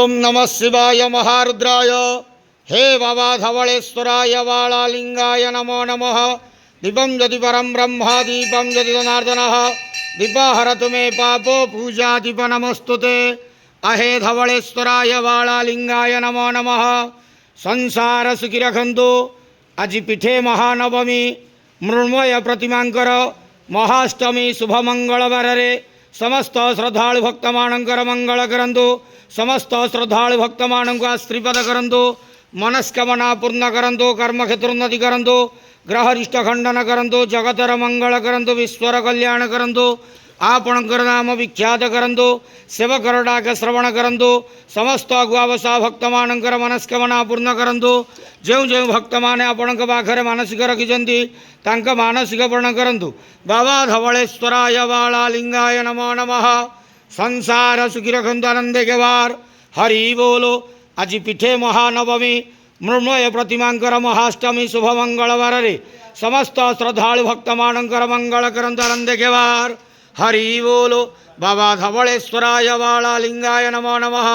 ओम नमः शिवाय महारुद्राय। हे बाबा धवळेश्वराय वाळालिंगाय नमो नमः। दीपं यदि परं ब्रह्म दीपं यदि जनार्दनः दीपहरतु मे पापो पूजा दीप नमस्तुते। अहे धवळेश्वराय वाळालिंगाय नमो नमः। संसार सुखी रखंतु। आज पीठे महानवमी मृण्मय प्रतिमांकर महाष्टमी शुभ मंगलवार रे समस्त श्रद्धालु भक्त मानकर मंगल करंतु। समस्त श्रद्धालु भक्त मानक आश्रीपद करंतु। मनस्कामना पूर्ण करंतु। कर्मक्षेत्रोन्नति करंतु। ग्रहरिष्ट खंडन करंतु। जगतर मंगल करंतु। विश्वर कल्याण करंतु। आपणकर नाम विख्यात करंतु। सेवकर डाक श्रवण करंतु। समस्त अगुआवसा भक्त मानकर मनस्कामना पूर्ण करंतु। जो जो भक्त माने आपणक पाखरे मानसिक रखिछन्ति तांक मानसिक पूर्ण करंतु। बाबा धवळेश्वराय वाळालिंगाय नमो नमः। संसार सुखी रखंतु आनंदे के वार। हरि बोलो। आज पीठे महानवमी मृण्मय प्रतिमांकर महाष्टमी शुभ मंगलवार रे समस्त श्रद्धालु भक्त मानकर मंगल करंतु आनंदे के वार। हरि बोलो। बाबा धवळेश्वराय वाळालिंगाय नमो नमः।